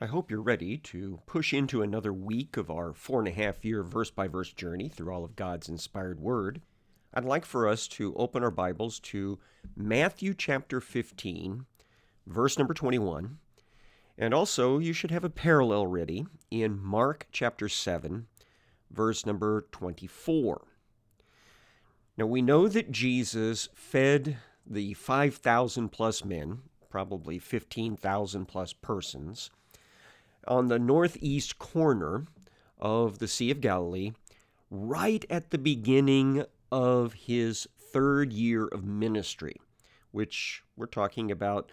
I hope you're ready to push into another week of our 4.5 year verse by verse journey through all of God's inspired word. I'd like for us to open our Bibles to Matthew chapter 15, verse number 21. And also, you should have a parallel ready in Mark chapter 7, verse number 24. Now, we know that Jesus fed the 5,000 plus men, probably 15,000 plus persons, on the northeast corner of the Sea of Galilee, right at the beginning of his third year of ministry, which we're talking about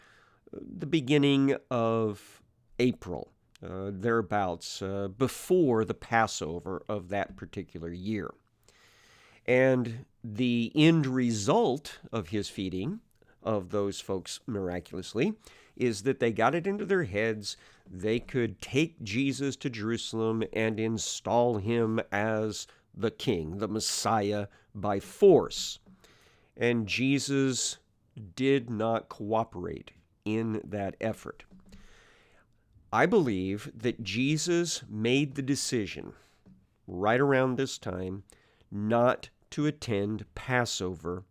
the beginning of April, thereabouts, before the Passover of that particular year. And the end result of his feeding of those folks miraculously is that they got it into their heads they could take Jesus to Jerusalem and install him as the king, the Messiah, by force. And Jesus did not cooperate in that effort. I believe that Jesus made the decision right around this time not to attend Passover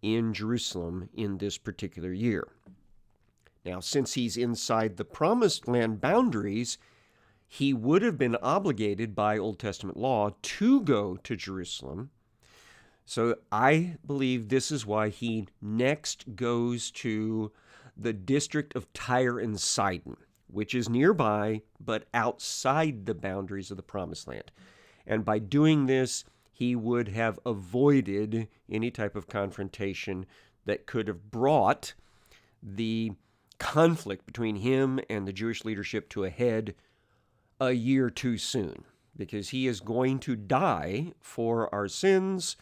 in Jerusalem in this particular year. Now, since he's inside the Promised Land boundaries, he would have been obligated by Old Testament law to go to Jerusalem. So I believe this is why he next goes to the district of Tyre and Sidon, which is nearby but outside the boundaries of the Promised Land. And by doing this, he would have avoided any type of confrontation that could have brought the conflict between him and the Jewish leadership to a head a year too soon, because he is going to die for our sins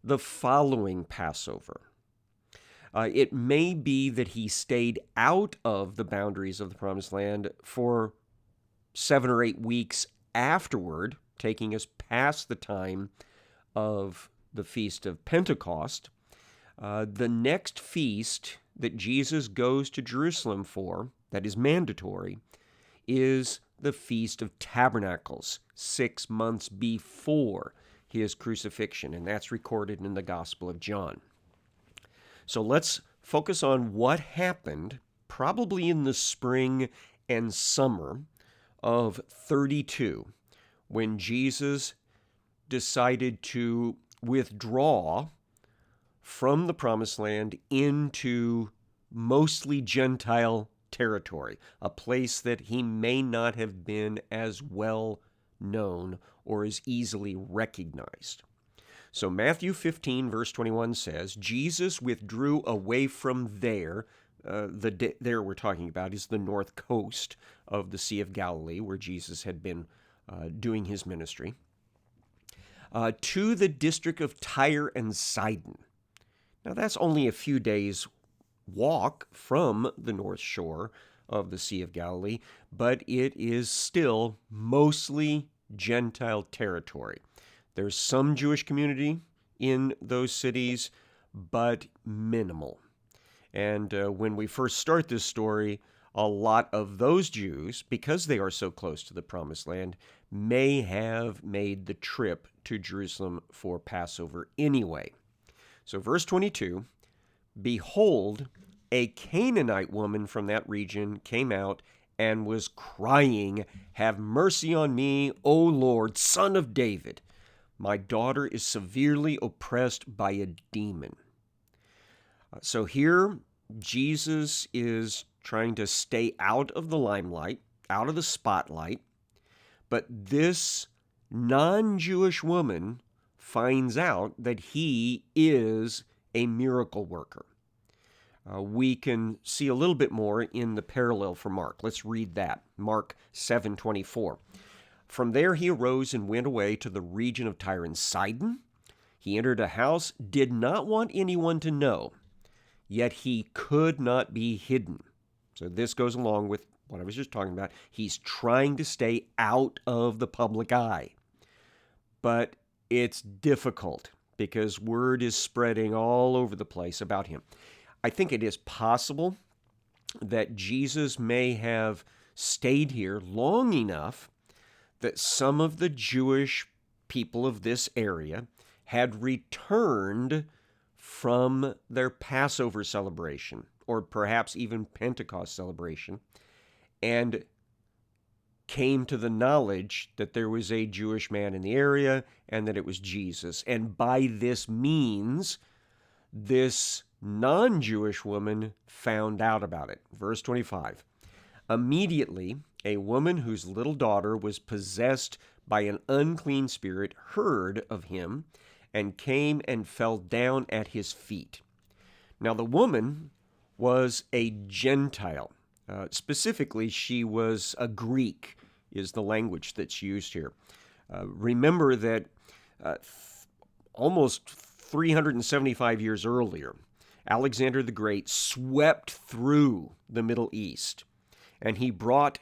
the following Passover. It may be that he stayed out of the boundaries of the Promised Land for 7 or 8 weeks afterward, taking us past the time of the Feast of Pentecost. The next feast that Jesus goes to Jerusalem for, that is mandatory, is the Feast of Tabernacles, 6 months before his crucifixion, and that's recorded in the Gospel of John. So let's focus on what happened probably in the spring and summer of 32, when Jesus decided to withdraw from the Promised Land into mostly Gentile territory, a place that he may not have been as well known or as easily recognized. So Matthew 15, verse 21 says, Jesus withdrew away from there. There we're talking about is the north coast of the Sea of Galilee, where Jesus had been doing his ministry, to the district of Tyre and Sidon. Now, that's only a few days' walk from the north shore of the Sea of Galilee, but it is still mostly Gentile territory. There's some Jewish community in those cities, but minimal. And when we first start this story, a lot of those Jews, because they are so close to the Promised Land, may have made the trip to Jerusalem for Passover anyway. So verse 22, behold, a Canaanite woman from that region came out and was crying, have mercy on me, O Lord, Son of David. My daughter is severely oppressed by a demon. So here, Jesus is trying to stay out of the limelight, out of the spotlight, but this non-Jewish woman finds out that he is a miracle worker. We can see a little bit more in the parallel for Mark. Let's read that. Mark 7:24. From there he arose and went away to the region of Tyre and Sidon. He entered a house, did not want anyone to know, yet he could not be hidden. So this goes along with what I was just talking about. He's trying to stay out of the public eye. But it's difficult because word is spreading all over the place about him. I think it is possible that Jesus may have stayed here long enough that some of the Jewish people of this area had returned from their Passover celebration, or perhaps even Pentecost celebration, and came to the knowledge that there was a Jewish man in the area and that it was Jesus. And by this means, this non-Jewish woman found out about it. Verse 25. Immediately, a woman whose little daughter was possessed by an unclean spirit heard of him and came and fell down at his feet. Now, the woman was a Gentile. Specifically, she was a Greek, is the language that's used here. Remember that almost 375 years earlier, Alexander the Great swept through the Middle East, and he brought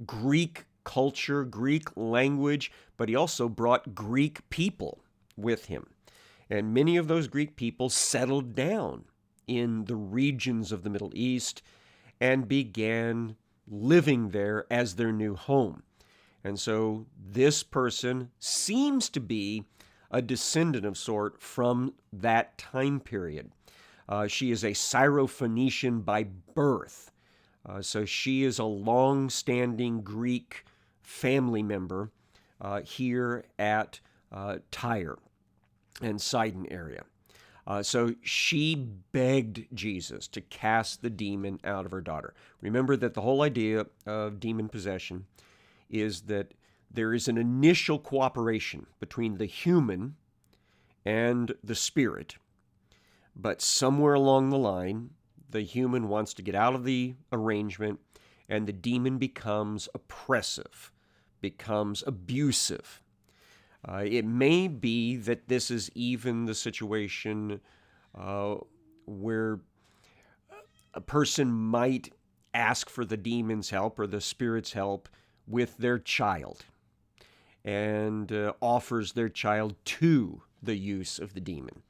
Greek culture, Greek language, but he also brought Greek people with him. And many of those Greek people settled down in the regions of the Middle East and began living there as their new home. And so this person seems to be a descendant of sort from that time period. She is a Syrophoenician by birth. So she is a long-standing Greek family member here at Tyre and Sidon area. So she begged Jesus to cast the demon out of her daughter. Remember that the whole idea of demon possession is that there is an initial cooperation between the human and the spirit, but somewhere along the line, the human wants to get out of the arrangement, and the demon becomes oppressive, becomes abusive. It may be that this is even the situation where a person might ask for the demon's help or the spirit's help with their child and offers their child to the use of the demon,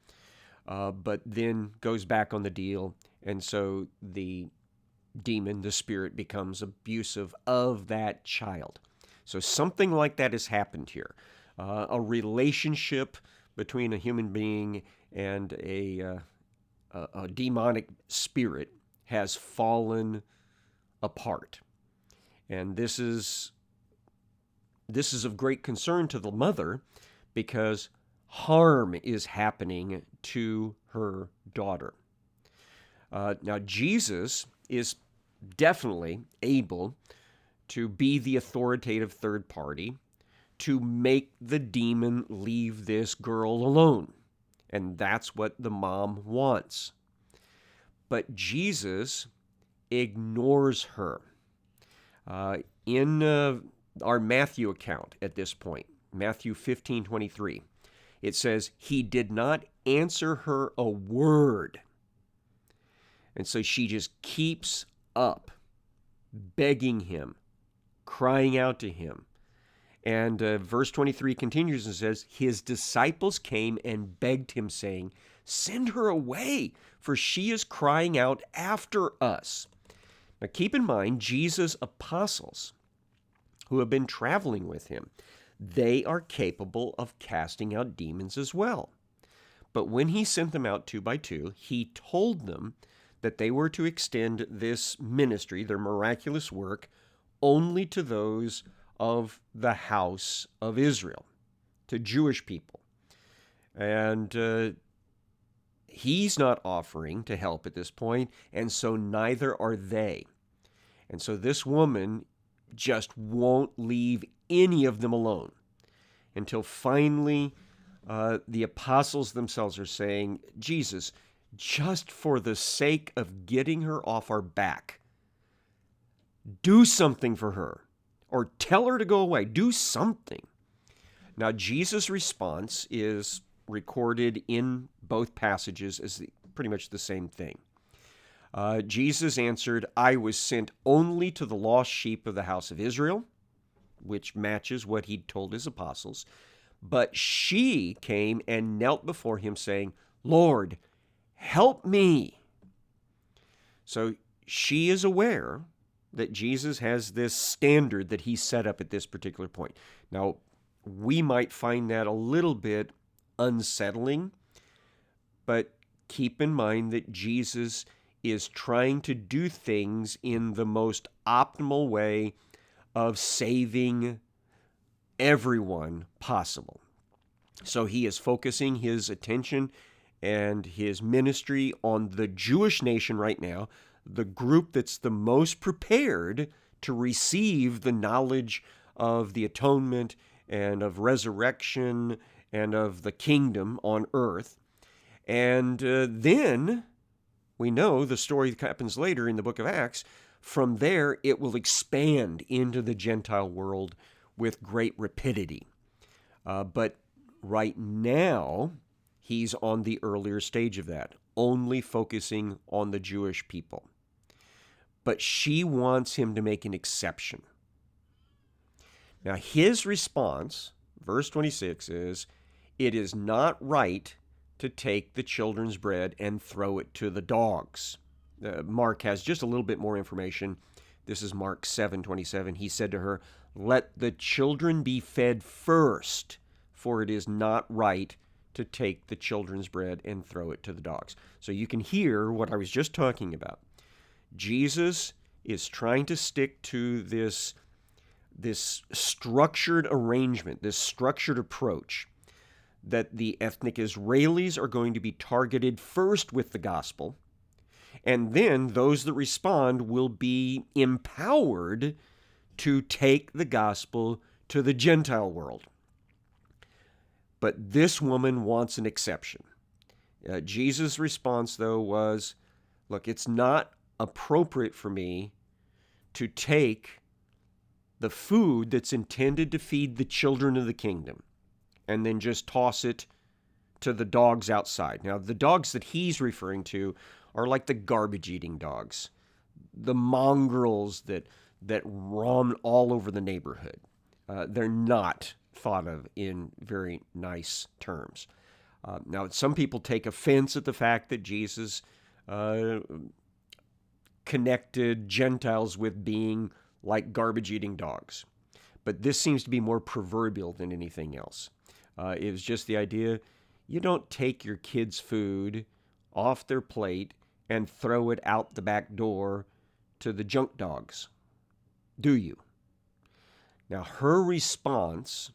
but then goes back on the deal, and so the demon, the spirit, becomes abusive of that child. So something like that has happened here. A relationship between a human being and a demonic spirit has fallen apart. And this is of great concern to the mother because harm is happening to her daughter. Now, Jesus is definitely able to be the authoritative third party to make the demon leave this girl alone. And that's what the mom wants. But Jesus ignores her. In our Matthew account at this point, Matthew 15:23, it says, he did not answer her a word. And so she just keeps up, begging him, crying out to him. And verse 23 continues and says, his disciples came and begged him, saying, send her away, for she is crying out after us. Now keep in mind, Jesus' apostles, who have been traveling with him, they are capable of casting out demons as well. But when he sent them out 2 by 2, he told them that they were to extend this ministry, their miraculous work, only to those of the house of Israel, to Jewish people. And he's not offering to help at this point, and so neither are they. And so this woman just won't leave any of them alone until finally the apostles themselves are saying, Jesus, just for the sake of getting her off our back, do something for her. Or tell her to go away. Do something. Now, Jesus' response is recorded in both passages as pretty much the same thing. Jesus answered, I was sent only to the lost sheep of the house of Israel, which matches what he'd told his apostles. But she came and knelt before him, saying, Lord, help me. So she is aware that Jesus has this standard that he set up at this particular point. Now, we might find that a little bit unsettling, but keep in mind that Jesus is trying to do things in the most optimal way of saving everyone possible. So he is focusing his attention and his ministry on the Jewish nation right now, the group that's the most prepared to receive the knowledge of the atonement and of resurrection and of the kingdom on earth. And then we know the story that happens later in the book of Acts. From there, it will expand into the Gentile world with great rapidity. But right now, he's on the earlier stage of that, only focusing on the Jewish people. But she wants him to make an exception. Now, his response, verse 26, is, "It is not right to take the children's bread and throw it to the dogs." Mark has just a little bit more information. This is Mark 7:27. He said to her, "Let the children be fed first, for it is not right to take the children's bread and throw it to the dogs." So you can hear what I was just talking about. Jesus is trying to stick to this structured arrangement, this structured approach, that the ethnic Israelis are going to be targeted first with the gospel, and then those that respond will be empowered to take the gospel to the Gentile world. But this woman wants an exception. Jesus' response, though, was, "Look, it's not appropriate for me to take the food that's intended to feed the children of the kingdom and then just toss it to the dogs outside." Now, the dogs that he's referring to are like the garbage-eating dogs, the mongrels that roam all over the neighborhood. They're not thought of in very nice terms. Now, some people take offense at the fact that Jesus connected Gentiles with being like garbage-eating dogs. But this seems to be more proverbial than anything else. It was just the idea, you don't take your kids' food off their plate and throw it out the back door to the junk dogs, do you? Now, her response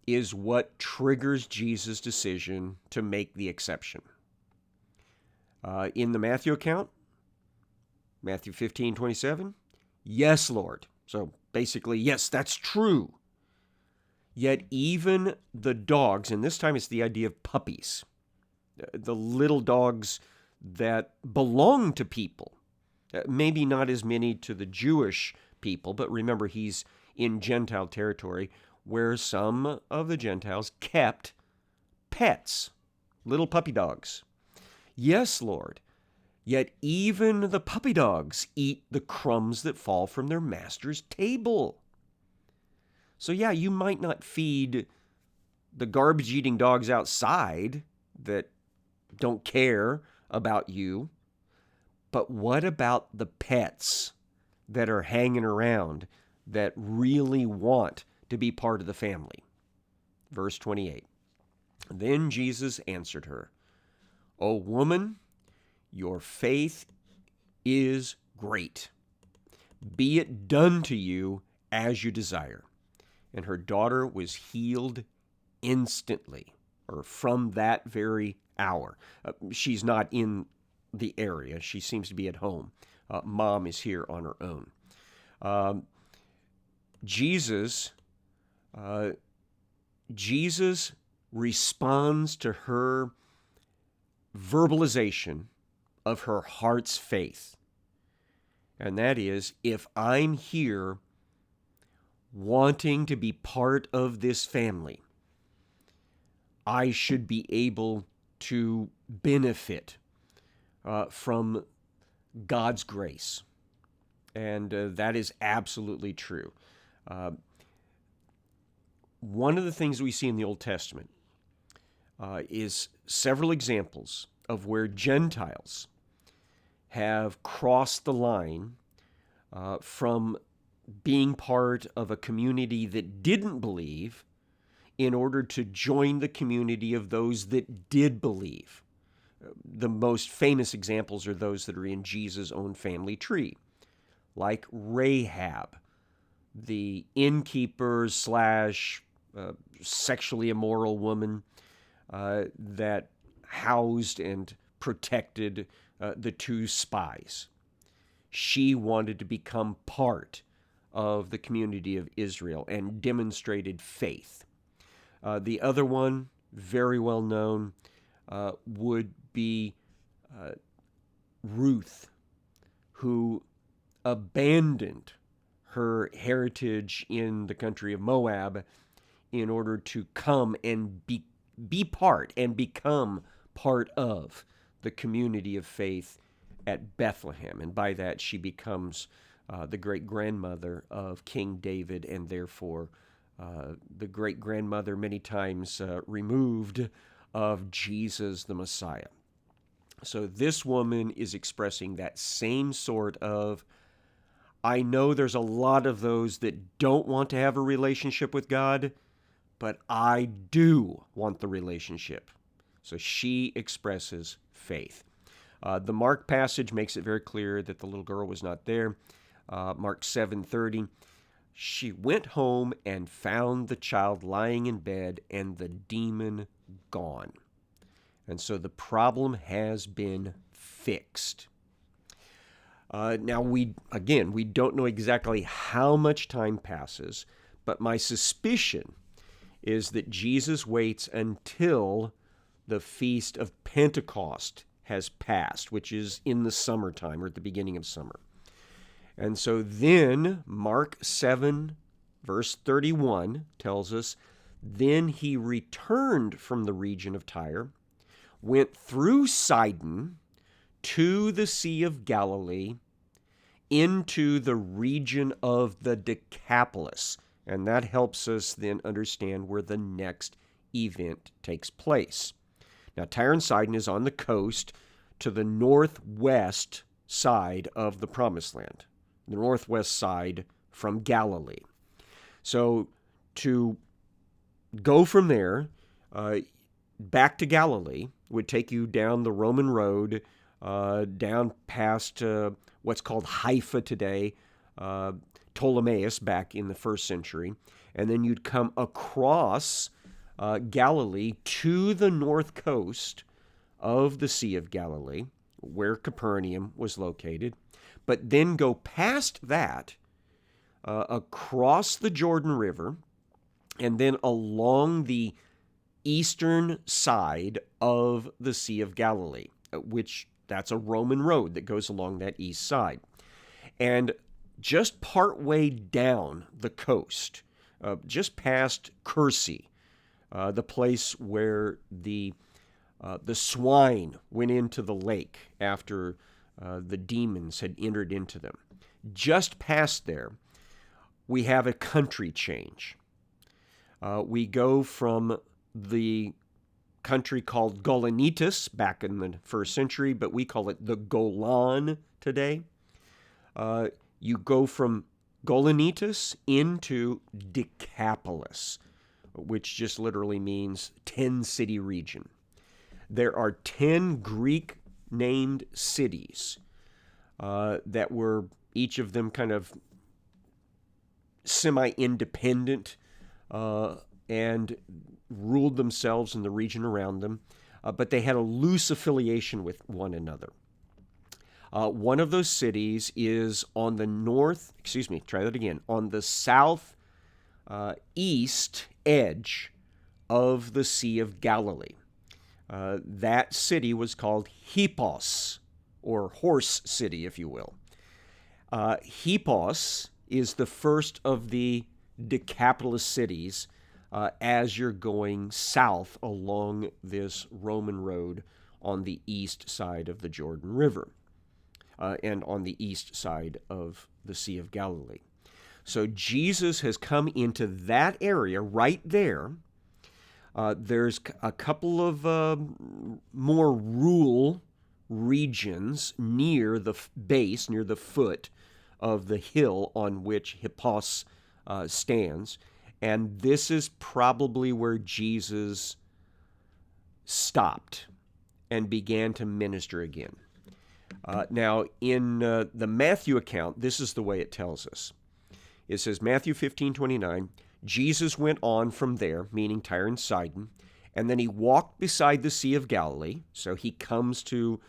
is what triggers Jesus' decision to make the exception. In the Matthew account, Matthew 15:27, "Yes, Lord." So basically, yes, that's true. "Yet even the dogs," and this time it's the idea of puppies, the little dogs that belong to people, maybe not as many to the Jewish people, but remember he's in Gentile territory where some of the Gentiles kept pets, little puppy dogs. "Yes, Lord, yet even the puppy dogs eat the crumbs that fall from their master's table." So yeah, you might not feed the garbage-eating dogs outside that don't care about you, but what about the pets that are hanging around that really want to be part of the family? Verse 28, "Then Jesus answered her, 'O woman, your faith is great. Be it done to you as you desire.' And her daughter was healed instantly," or from that very hour. She's not in the area. She seems to be at home. Mom is here on her own. Jesus responds to her verbalization of her heart's faith. And that is, if I'm here wanting to be part of this family, I should be able to benefit from God's grace. And that is absolutely true. One of the things we see in the Old Testament is several examples of where Gentiles have crossed the line from being part of a community that didn't believe in order to join the community of those that did believe. The most famous examples are those that are in Jesus' own family tree, like Rahab, the innkeeper slash sexually immoral woman that housed and protected the two spies. She wanted to become part of the community of Israel and demonstrated faith. The other one, very well known, would be Ruth, who abandoned her heritage in the country of Moab in order to come and be part and become part of the community of faith at Bethlehem. And by that, she becomes the great-grandmother of King David, and therefore the great-grandmother many times removed of Jesus the Messiah. So this woman is expressing that same sort of, I know there's a lot of those that don't want to have a relationship with God, but I do want the relationship. So she expresses faith. The Mark passage makes it very clear that the little girl was not there. Mark 7:30, she went home and found the child lying in bed and the demon gone. And so the problem has been fixed. Now, we don't know exactly how much time passes, but my suspicion is that Jesus waits until the Feast of Pentecost has passed, which is in the summertime or at the beginning of summer. And so then Mark 7, verse 31 tells us, then he returned from the region of Tyre, went through Sidon to the Sea of Galilee, into the region of the Decapolis. And that helps us then understand where the next event takes place. Now, Tyre and Sidon is on the coast to the northwest side of the Promised Land, the northwest side from Galilee. So to go from there back to Galilee would take you down the Roman road, down past what's called Haifa today, Ptolemais back in the first century, and then you'd come across Galilee to the north coast of the Sea of Galilee, where Capernaum was located, but then go past that, across the Jordan River, and then along the eastern side of the Sea of Galilee, which that's a Roman road that goes along that east side. And just partway down the coast, just past Cursi, the place where the swine went into the lake after the demons had entered into them. Just past there, we have a country change. We go from the country called Golanitis back in the first century, but we call it the Golan today. You go from Golanitis into Decapolis, which just literally means 10-city region. There are 10 Greek-named cities that were each of them kind of semi-independent and ruled themselves in the region around them, but they had a loose affiliation with one another. One of those cities is on the on the south east edge of the Sea of Galilee. That city was called Hippos, or Horse City, if you will. Hippos is the first of the Decapolis cities as you're going south along this Roman road on the east side of the Jordan River and on the east side of the Sea of Galilee. So Jesus has come into that area right there. There's a couple of more rural regions near the base, near the foot of the hill on which Hippos stands. And this is probably where Jesus stopped and began to minister again. Now, in the Matthew account, this is the way it tells us. It says, Matthew 15:29, Jesus went on from there, meaning Tyre and Sidon, and then he walked beside the Sea of Galilee. So he comes to,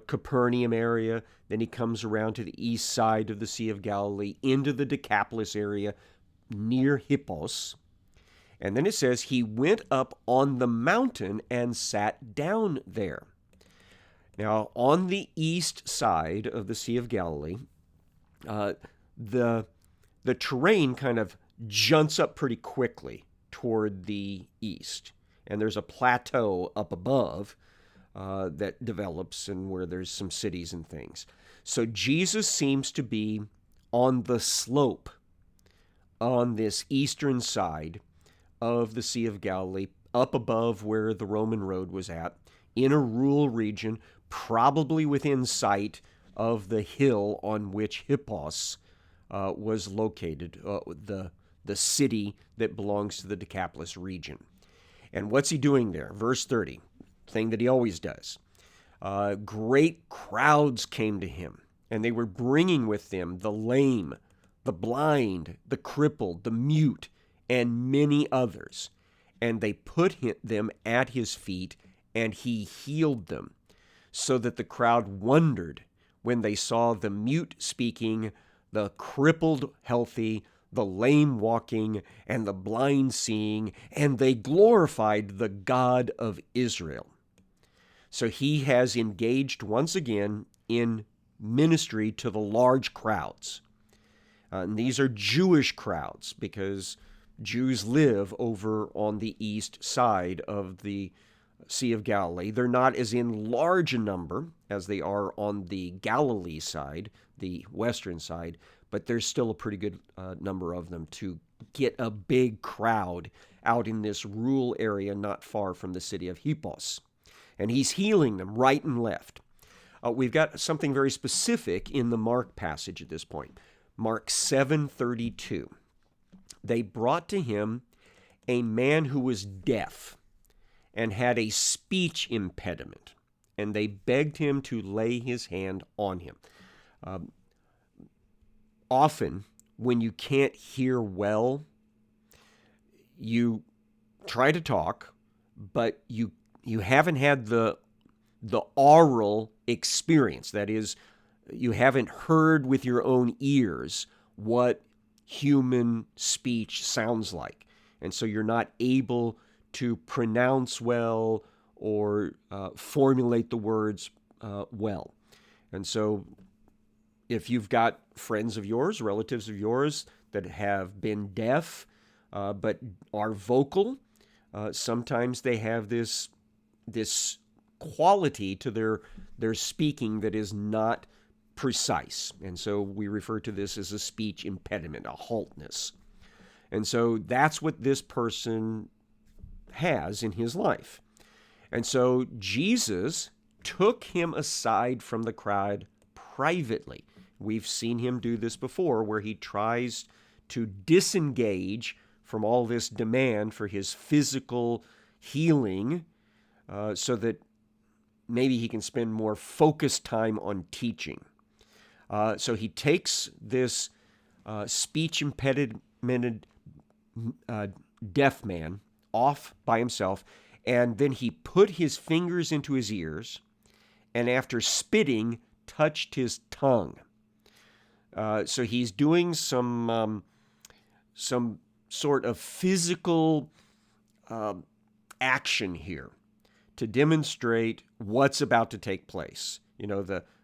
Capernaum area, then he comes around to the east side of the Sea of Galilee, into the Decapolis area, near Hippos. And then it says he went up on the mountain and sat down there. Now, on the east side of the Sea of Galilee, the terrain kind of junts up pretty quickly toward the east. And there's a plateau up above that develops and where there's some cities and things. So Jesus seems to be on the slope on this eastern side of the Sea of Galilee, up above where the Roman road was at, in a rural region, probably within sight of the hill on which Hippos was located, the city that belongs to the Decapolis region. And what's he doing there? Verse 30, thing that he always does. Great crowds came to him, and they were bringing with them the lame, the blind, the crippled, the mute, and many others. And they put them at his feet, and he healed them, so that the crowd wondered when they saw the mute speaking, the crippled healthy, the lame walking, and the blind seeing, and they glorified the God of Israel. So he has engaged once again in ministry to the large crowds. And these are Jewish crowds because Jews live over on the east side of the Sea of Galilee. They're not as in large a number as they are on the Galilee side, the western side, but there's still a pretty good number of them to get a big crowd out in this rural area not far from the city of Hippos. And he's healing them right and left. We've got something very specific in the Mark passage at this point. Mark 7:32. They brought to him a man who was deaf and had a speech impediment, and they begged him to lay his hand on him. Often, when you can't hear well, you try to talk, but you haven't had the oral experience. That is, you haven't heard with your own ears what human speech sounds like. And so you're not able to pronounce well or formulate the words well. And so if you've got friends of yours, relatives of yours that have been deaf but are vocal, sometimes they have this quality to their speaking that is not precise. And so we refer to this as a speech impediment, a haltness. And so that's what this person has in his life. And so Jesus took him aside from the crowd privately. We've seen him do this before, where he tries to disengage from all this demand for his physical healing so that maybe he can spend more focused time on teaching. So he takes this speech impediment deaf man off by himself, and then he put his fingers into his ears, and after spitting, touched his tongue. So he's doing some sort of physical action here to demonstrate what's about to take place.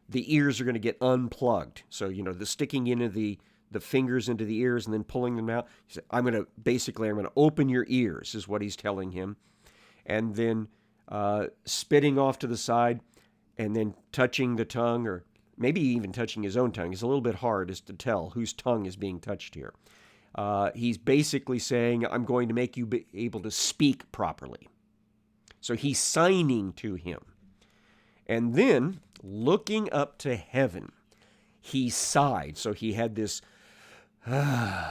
The ears are going to get unplugged. So, the sticking into the fingers into the ears and then pulling them out. He said, I'm going to open your ears, is what he's telling him. And then spitting off to the side and then touching the tongue, or maybe even touching his own tongue. It's a little bit hard as to tell whose tongue is being touched here. He's basically saying, I'm going to make you be able to speak properly. So he's signing to him. And then, looking up to heaven, he sighed. So he had this, and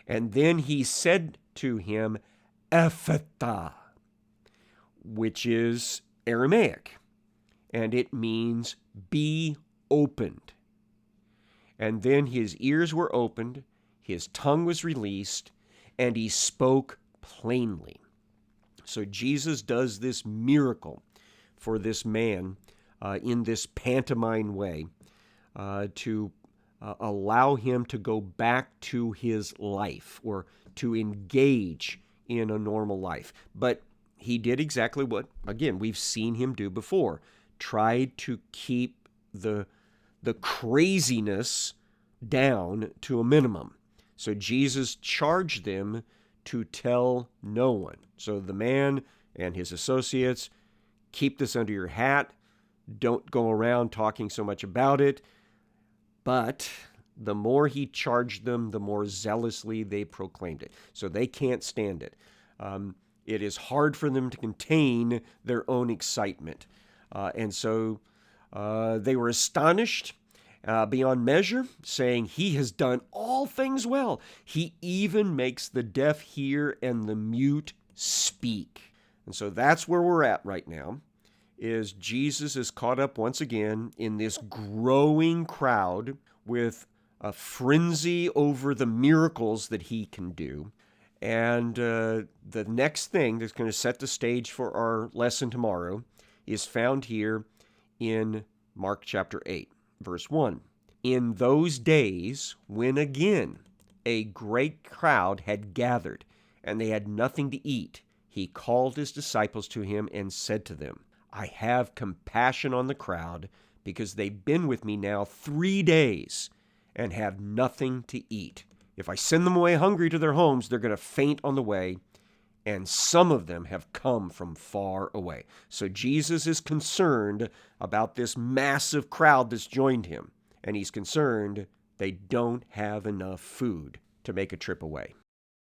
then he said to him, Ephata, which is Aramaic, and it means be opened. And then his ears were opened, his tongue was released, and he spoke plainly. So Jesus does this miracle for this man in this pantomime way to allow him to go back to his life or to engage in a normal life. But he did exactly what, again, we've seen him do before. Tried to keep the craziness down to a minimum. So Jesus charged them to tell no one. So the man and his associates, keep this under your hat. Don't go around talking so much about it. But the more he charged them, the more zealously they proclaimed it. So they can't stand it. It is hard for them to contain their own excitement. And so they were astonished beyond measure, saying, he has done all things well. He even makes the deaf hear and the mute speak. And so that's where we're at right now, is Jesus is caught up once again in this growing crowd with a frenzy over the miracles that he can do. And the next thing that's going to set the stage for our lesson tomorrow is found here in Mark chapter 8, verse 1. In those days, when again a great crowd had gathered, and they had nothing to eat, he called his disciples to him and said to them, I have compassion on the crowd, because they've been with me now 3 days and have nothing to eat. If I send them away hungry to their homes, they're going to faint on the way, and some of them have come from far away. So Jesus is concerned about this massive crowd that's joined him, and he's concerned they don't have enough food to make a trip away.